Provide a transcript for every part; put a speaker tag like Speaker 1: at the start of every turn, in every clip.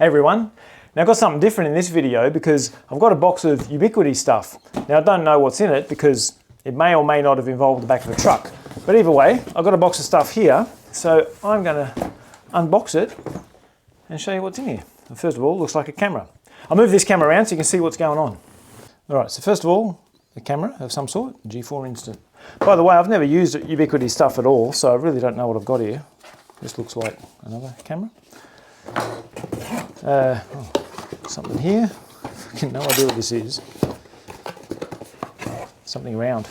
Speaker 1: Hey everyone. Now I've got something different in this video because I've got a box of Ubiquiti stuff. Now I don't know what's in it because it may or may not have involved the back of a truck. But either way, I've got a box of stuff here, so I'm going to unbox it and show you what's in here. And first of all, it looks like a camera. I'll move this camera around so you can see what's going on. Alright, so first of all, a camera of some sort, G4 Instant. By the way, I've never used Ubiquiti stuff at all, so I really don't know what I've got here. This looks like another camera. Something here. Fucking no idea what this is. Something round.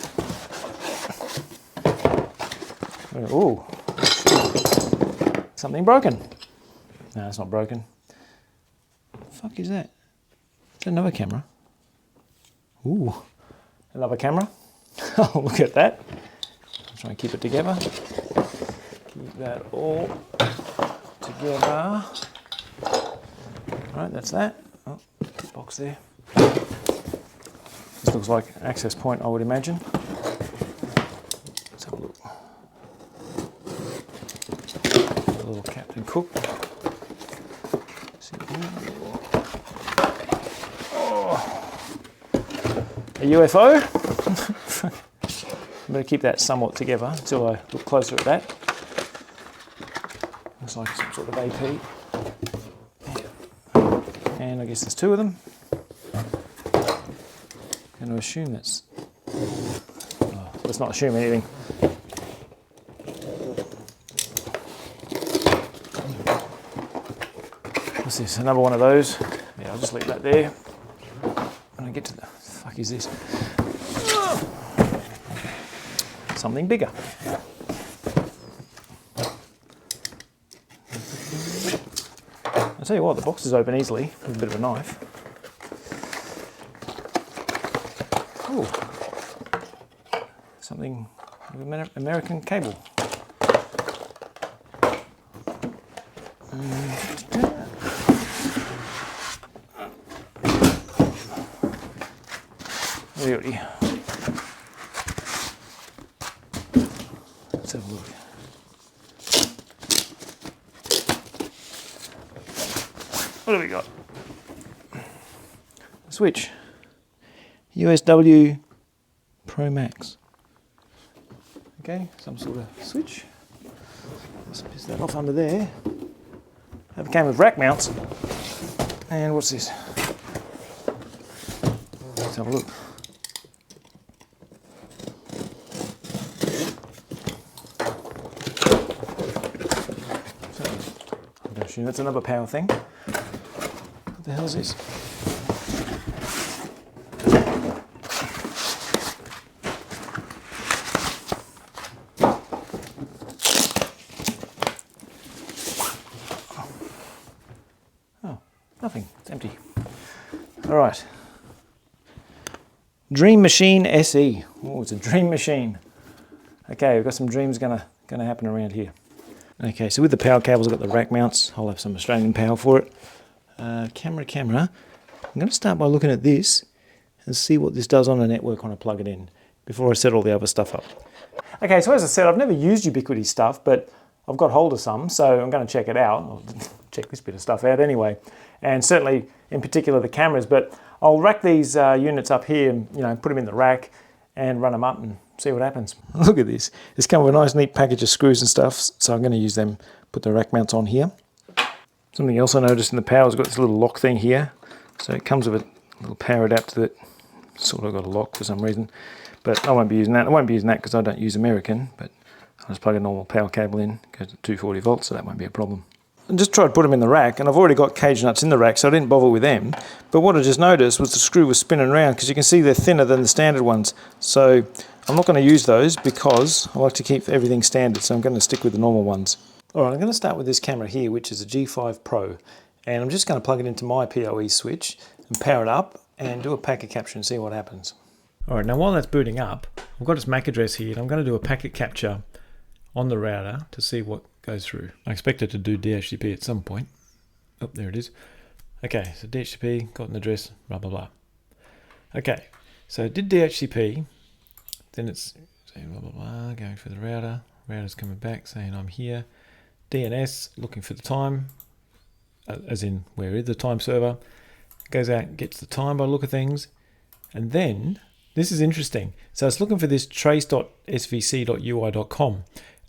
Speaker 1: Oh, something broken. No, it's not broken. What the fuck is that? Is that another camera? Ooh, another camera. Oh, look at that. I'll try and keep it together. Keep that all together. Right, that's that. Oh, box there. This looks like an access point, I would imagine. Let's have a look. A little Captain Cook. Oh, a UFO. I'm going to keep that somewhat together until I look closer at that. Looks like some sort of AP. And I guess there's two of them. I'm going to assume that's... Oh, let's not assume anything. What's this? Another one of those. Yeah, I'll just leave that there. When I get to the... What the fuck is this? Something bigger. I'll tell you what, the box is open easily with a bit of a knife. Ooh. Something with American cable. Really. Let's have a look. What do we got? A switch. USW Pro Max. Okay, some sort of switch. Let's piss that off under there. That came with rack mounts. And what's this? Let's have a look. I'm going to assume that's another power thing. What the hell is this? Oh, nothing. It's empty. All right. Dream Machine SE. Oh, it's a dream machine. Okay, we've got some dreams gonna happen around here. Okay, so with the power cables, I've got the rack mounts. I'll have some Australian power for it. Camera. I'm going to start by looking at this and see what this does on a network when I plug it in before I set all the other stuff up. Okay, so as I said, I've never used Ubiquiti stuff, but I've got hold of some, so I'm going to check it out. I'll check this bit of stuff out anyway, and certainly in particular the cameras, but I'll rack these units up here and put them in the rack and run them up and see what happens. Look at this. It's come with a nice neat package of screws and stuff, so I'm going to use them, put the rack mounts on here. Something else I noticed in the power is got this little lock thing here. So it comes with a little power adapter that sort of got a lock for some reason. But I won't be using that. I won't be using that because I don't use American, but I'll just plug a normal power cable in, goes to 240 volts, so that won't be a problem. I just tried to put them in the rack, and I've already got cage nuts in the rack, so I didn't bother with them. But what I just noticed was the screw was spinning around, because you can see they're thinner than the standard ones. So I'm not going to use those because I like to keep everything standard, so I'm going to stick with the normal ones. Alright, I'm going to start with this camera here, which is a G5 Pro, and I'm just going to plug it into my PoE switch and power it up and do a packet capture and see what happens. Alright, now while that's booting up, I've got its MAC address here, and I'm going to do a packet capture on the router to see what goes through. I expect it to do DHCP at some point. Oh, there it is. Okay, so DHCP, got an address, blah, blah, blah. Okay, so it did DHCP, then it's saying blah, blah, blah, going for the router. Router's coming back saying I'm here. DNS, looking for the time. as in where is the time server, goes out, gets the time by the look of things, and then, this is interesting. So it's looking for this trace.svc.ui.com,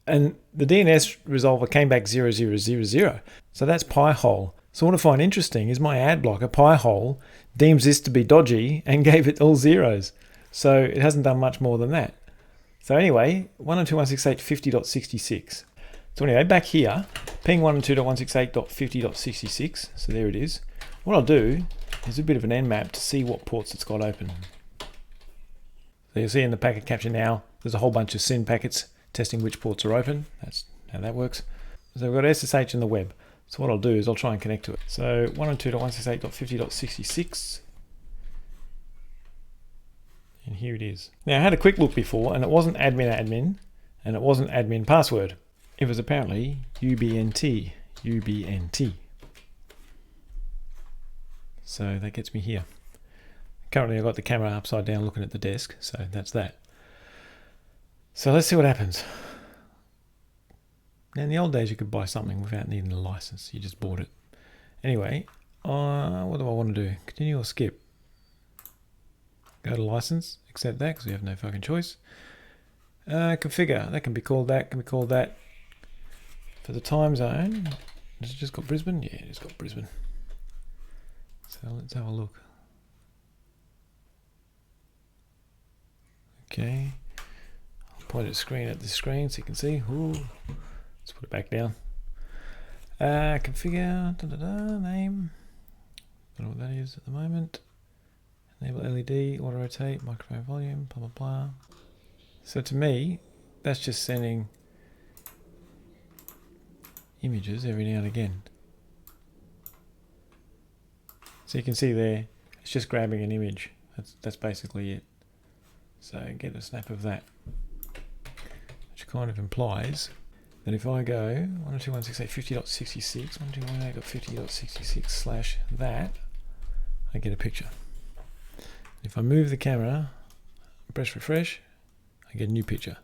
Speaker 1: and the DNS resolver came back 0000. So that's Pi-hole. So what I find interesting is my ad blocker, Pi-hole, deems this to be dodgy and gave it all zeros. So it hasn't done much more than that. So anyway, 192.168.50.66. So anyway, back here, ping 192.168.50.66. So there it is. What I'll do is a bit of an nmap to see what ports it's got open. So you'll see in the packet capture now, there's a whole bunch of SYN packets testing which ports are open. That's how that works. So we've got SSH in the web. So what I'll do is I'll try and connect to it. So 192.168.50.66. And here it is. Now I had a quick look before and it wasn't admin and it wasn't admin password. It was apparently UBNT. So that gets me here. Currently I've got the camera upside down looking at the desk, so that's that. So let's see what happens. Now in the old days you could buy something without needing a license, you just bought it. Anyway, what do I want to do? Continue or skip? Go to license, accept that because we have no fucking choice. Configure, that can be called that, can be called that. For the time zone, has it just got Brisbane? Yeah, it's got Brisbane. So let's have a look. Okay, I'll point the screen at the screen so you can see. Ooh. Let's put it back down. Configure, name. Don't know what that is at the moment. Enable LED, auto rotate, microphone volume, blah blah blah. So to me, that's just sending images every now and again. So you can see there, it's just grabbing an image. That's basically it. So get a snap of that, which kind of implies that if I go 192.168.50.66, 192.168.50.66 / that, I get a picture. If I move the camera, press refresh, I get a new picture.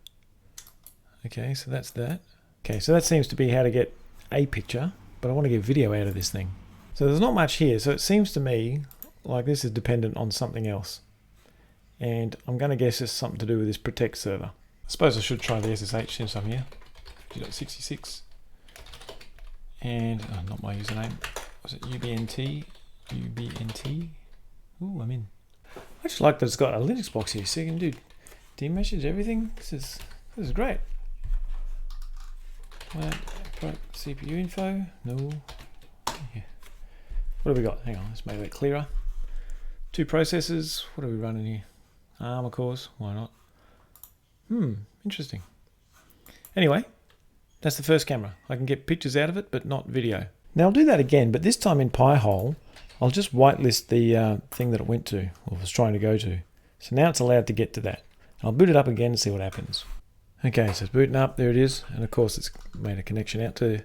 Speaker 1: Okay, so that's that. Okay, so that seems to be how to get a picture, but I want to get video out of this thing. So there's not much here, so it seems to me like this is dependent on something else. And I'm going to guess it's something to do with this protect server. I suppose I should try the SSH since I'm here. 50.66. And, not my username. Was it UBNT? UBNT? Ooh, I'm in. I just like that it's got a Linux box here, so you can do demessage everything. This is great. CPU info? No. Yeah. What have we got? Hang on, let's make that clearer. 2 processors. What are we running here? ARM, of course. Why not? Interesting. Anyway, that's the first camera. I can get pictures out of it, but not video. Now I'll do that again, but this time in Pi-hole, I'll just whitelist the thing that it went to, or was trying to go to. So now it's allowed to get to that. I'll boot it up again and see what happens. Okay, so it's booting up, there it is. And of course it's made a connection out to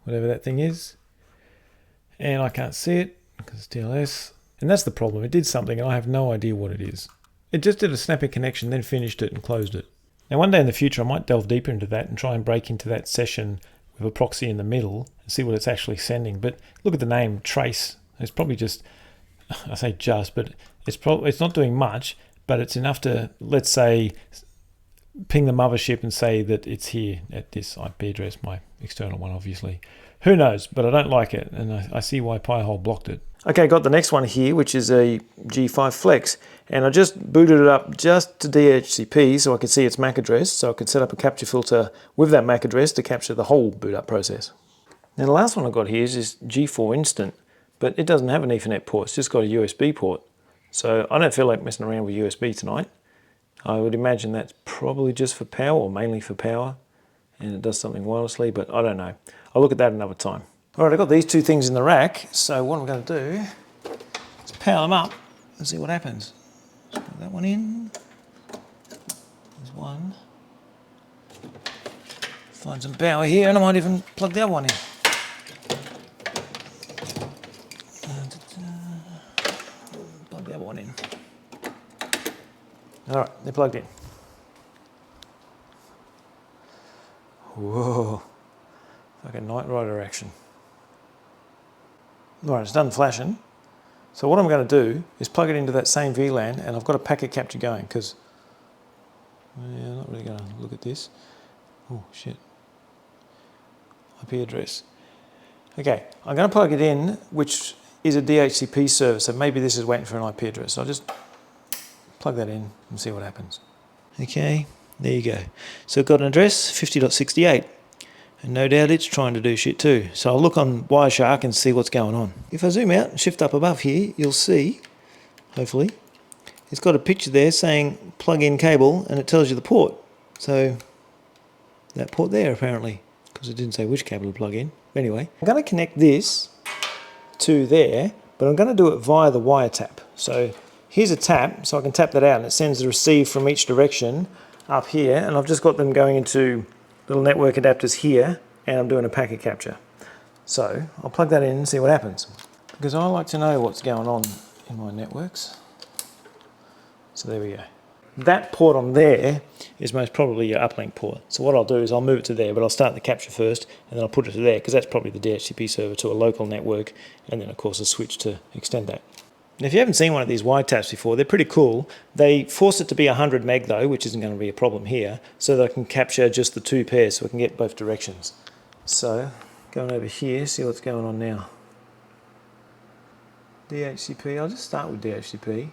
Speaker 1: whatever that thing is. And I can't see it because it's TLS. And that's the problem, it did something and I have no idea what it is. It just did a snappy connection, then finished it and closed it. Now one day in the future I might delve deeper into that and try and break into that session with a proxy in the middle and see what it's actually sending. But look at the name, trace. It's probably just, I say just, but it's not doing much, but it's enough to, let's say, ping the mothership and say that it's here at this IP address, my external one obviously. Who knows, but I don't like it, and I see why Pi-hole blocked it. Okay, got the next one here, which is a G5 Flex, and I just booted it up just to DHCP so I could see its MAC address, so I could set up a capture filter with that MAC address to capture the whole boot up process. Now the last one I've got here is this G4 Instant, but it doesn't have an Ethernet port, it's just got a USB port. So I don't feel like messing around with USB tonight. I would imagine that's probably just for power, or mainly for power, and it does something wirelessly, but I don't know. I'll look at that another time. Alright, I've got these 2 things in the rack, so what I'm going to do is power them up and see what happens. Let's put that one in. There's one. Find some power here, and I might even plug the other one in. Plug the other one in. Alright, they're plugged in. Whoa, like a Knight Rider action. Right, it's done flashing. So what I'm going to do is plug it into that same VLAN, and I've got a packet capture going because I'm not really going to look at this. Oh shit. IP address. Okay, I'm going to plug it in, which is a DHCP server, so maybe this is waiting for an IP address. So I'll just plug that in and see what happens. Okay, there you go. So I've got an address, 50.68. And no doubt it's trying to do shit too. So I'll look on Wireshark and see what's going on. If I zoom out and shift up above here, you'll see, hopefully, it's got a picture there saying plug-in cable, and it tells you the port. So that port there apparently, because it didn't say which cable to plug in. Anyway, I'm going to connect this to there, but I'm going to do it via the wire tap. So here's a tap, so I can tap that out and it sends the receive from each direction up here, and I've just got them going into little network adapters here, and I'm doing a packet capture. So I'll plug that in and see what happens, because I like to know what's going on in my networks. So there we go. That port on there is most probably your uplink port. So what I'll do is I'll move it to there, but I'll start the capture first and then I'll put it to there, because that's probably the DHCP server to a local network, and then of course a switch to extend that. Now, if you haven't seen one of these wiretaps before, they're pretty cool. They force it to be 100 meg though, which isn't going to be a problem here, so that I can capture just the two pairs, so I can get both directions. So, going over here, see what's going on now. DHCP, I'll just start with DHCP.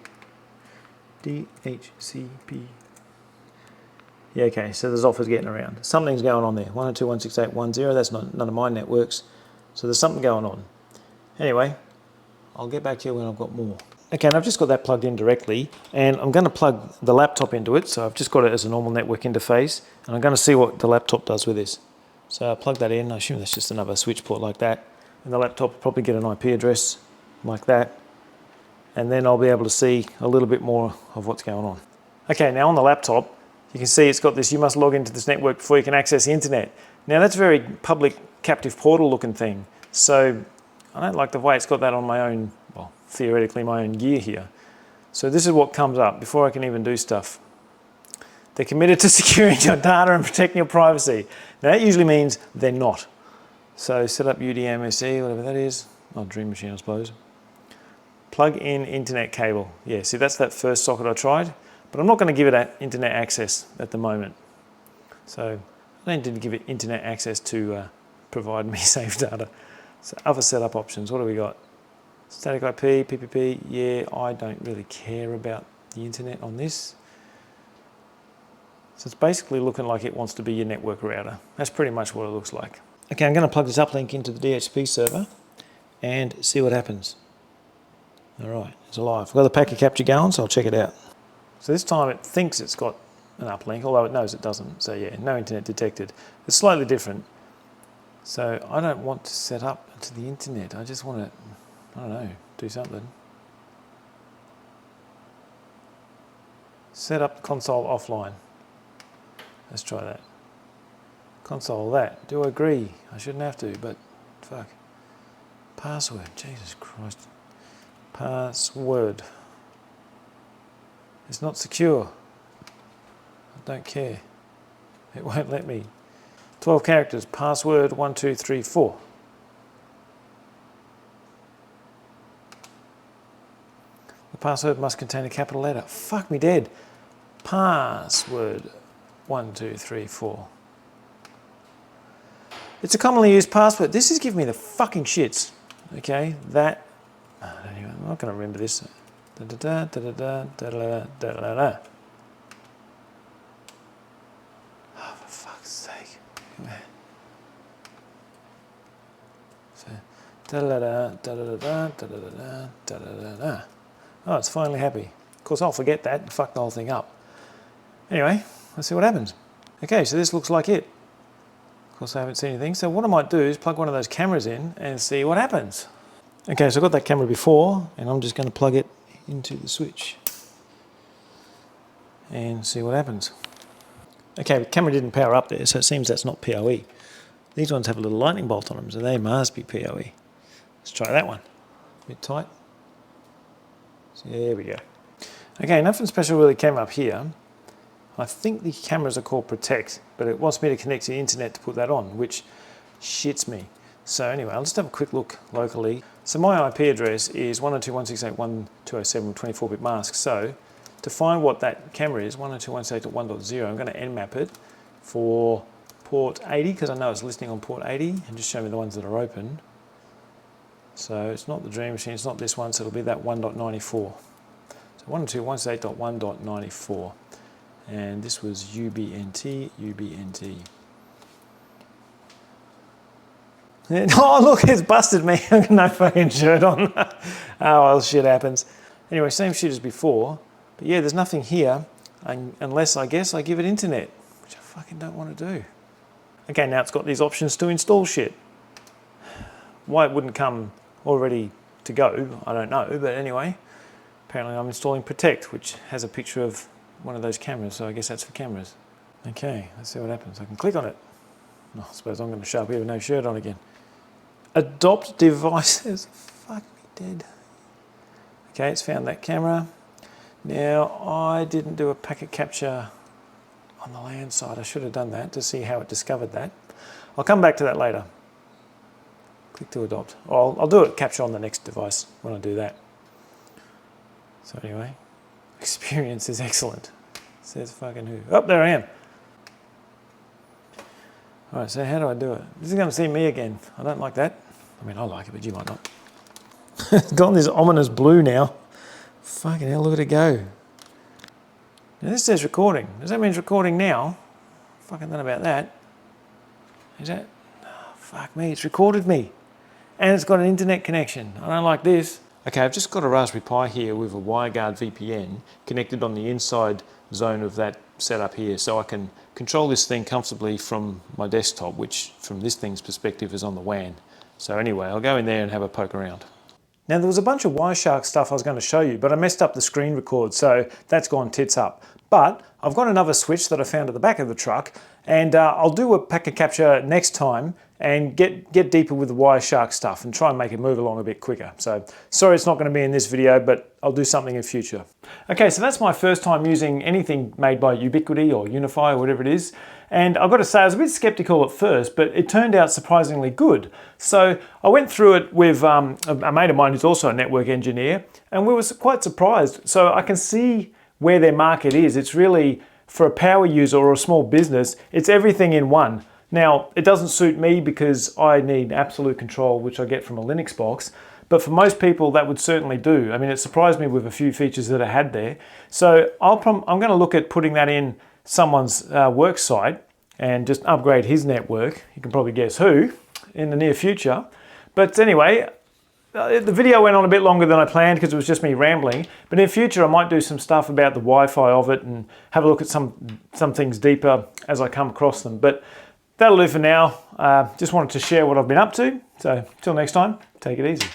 Speaker 1: DHCP. Yeah, okay, so there's offers getting around. Something's going on there. 102.168.10, that's none of my networks. So there's something going on. Anyway, I'll get back to you when I've got more. Okay, and I've just got that plugged in directly, and I'm going to plug the laptop into it, so I've just got it as a normal network interface, and I'm going to see what the laptop does with this. So I'll plug that in, I assume that's just another switch port like that, and the laptop will probably get an IP address like that, and then I'll be able to see a little bit more of what's going on. Okay, now on the laptop, you can see it's got this, you must log into this network before you can access the internet. Now that's a very public captive portal looking thing, so I don't like the way it's got that on my own, well, theoretically my own gear here. So this is what comes up before I can even do stuff. They're committed to securing your data and protecting your privacy. Now that usually means they're not. So set up UDMSE, whatever that is. Oh, Dream Machine, I suppose. Plug in internet cable. Yeah, see that's that first socket I tried, but I'm not going to give it internet access at the moment. So I don't need to give it internet access to provide me safe data. So other setup options, what do we got? Static IP, PPP, yeah, I don't really care about the internet on this. So it's basically looking like it wants to be your network router. That's pretty much what it looks like. Okay, I'm going to plug this uplink into the DHCP server and see what happens. All right, it's alive. I've got the packet capture going, so I'll check it out. So this time it thinks it's got an uplink, although it knows it doesn't. So yeah, no internet detected. It's slightly different. So I don't want to set up to the internet. I just want to, I don't know, do something. Set up the console offline. Let's try that. Console that. Do I agree? I shouldn't have to, but fuck. Password. Jesus Christ. Password. It's not secure. I don't care. It won't let me. 12 characters, password 1234. The password must contain a capital letter. Fuck me dead. Password 1234. It's a commonly used password. This is giving me the fucking shits. Okay, that. Anyway, I'm not going to remember this. Da da da da da da da da da da. Oh, for fuck's sake. So, da da da da da da da da da da da. Oh, it's finally happy. Of course, I'll forget that and fuck the whole thing up. Anyway, let's see what happens. Okay, so this looks like it. Of course, I haven't seen anything. So what I might do is plug one of those cameras in and see what happens. Okay, so I've got that camera before, and I'm just going to plug it into the switch and see what happens. Okay, the camera didn't power up there, so it seems that's not PoE. These ones have a little lightning bolt on them, so they must be PoE. Let's try that one. A bit tight. So there we go. Okay, nothing special really came up here. I think the cameras are called Protect, but it wants me to connect to the internet to put that on, which shits me. So anyway, I'll just have a quick look locally. So my IP address is 192.168.1.207 with 24-bit mask. So to find what that camera is, 192.168.1.0, I'm going to nmap it for port 80 because I know it's listening on port 80, and just show me the ones that are open. So it's not the Dream Machine, it's not this one, so it'll be that 1.94. So 192.168.1.94. And this was UBNT. Oh look, it's busted me. I've got no fucking shirt on. Oh well, shit happens. Anyway, same shit as before. But yeah, there's nothing here unless I guess I give it internet, which I fucking don't want to do. Okay, now it's got these options to install shit. Why it wouldn't come already to go, I don't know. But anyway, apparently I'm installing Protect, which has a picture of one of those cameras. So I guess that's for cameras. Okay, let's see what happens. I can click on it. Oh, I suppose I'm going to show up here with no shirt on again. Adopt devices. Fuck me dead. Okay, it's found that camera. Now, I didn't do a packet capture on the land side. I should have done that to see how it discovered that. I'll come back to that later. Click to adopt. I'll do it capture on the next device when I do that. So anyway, experience is excellent. Says fucking who. Oh, there I am. All right, so how do I do it? This is going to see me again. I don't like that. I mean, I like it, but you might not. It's gone this ominous blue now. Fucking hell, look at it go. Now this says recording. Does that mean it's recording now? Fucking don't know about that. Is that? Oh, fuck me, it's recorded me. And it's got an internet connection. I don't like this. Okay, I've just got a Raspberry Pi here with a WireGuard VPN connected on the inside zone of that setup here, so I can control this thing comfortably from my desktop, which from this thing's perspective is on the WAN. So anyway, I'll go in there and have a poke around. Now there was a bunch of Wireshark stuff I was going to show you, but I messed up the screen record, so that's gone tits up. But I've got another switch that I found at the back of the truck, and I'll do a packet capture next time and get deeper with the Wireshark stuff and try and make it move along a bit quicker. So sorry it's not going to be in this video, but I'll do something in future. Okay, so that's my first time using anything made by Ubiquiti or Unify or whatever it is. And I've got to say, I was a bit skeptical at first, but it turned out surprisingly good. So I went through it with a mate of mine who's also a network engineer, and we were quite surprised. So I can see where their market is. It's really, for a power user or a small business, it's everything in one. Now, it doesn't suit me because I need absolute control, which I get from a Linux box. But for most people, that would certainly do. I mean, it surprised me with a few features that I had there. So I'm going to look at putting that in someone's work site and just upgrade his network. You can probably guess who in the near future. But anyway, the video went on a bit longer than I planned because it was just me rambling. But in future, I might do some stuff about the Wi-Fi of it and have a look at some things deeper as I come across them. But that'll do for now. Just wanted to share what I've been up to. So till next time, take it easy.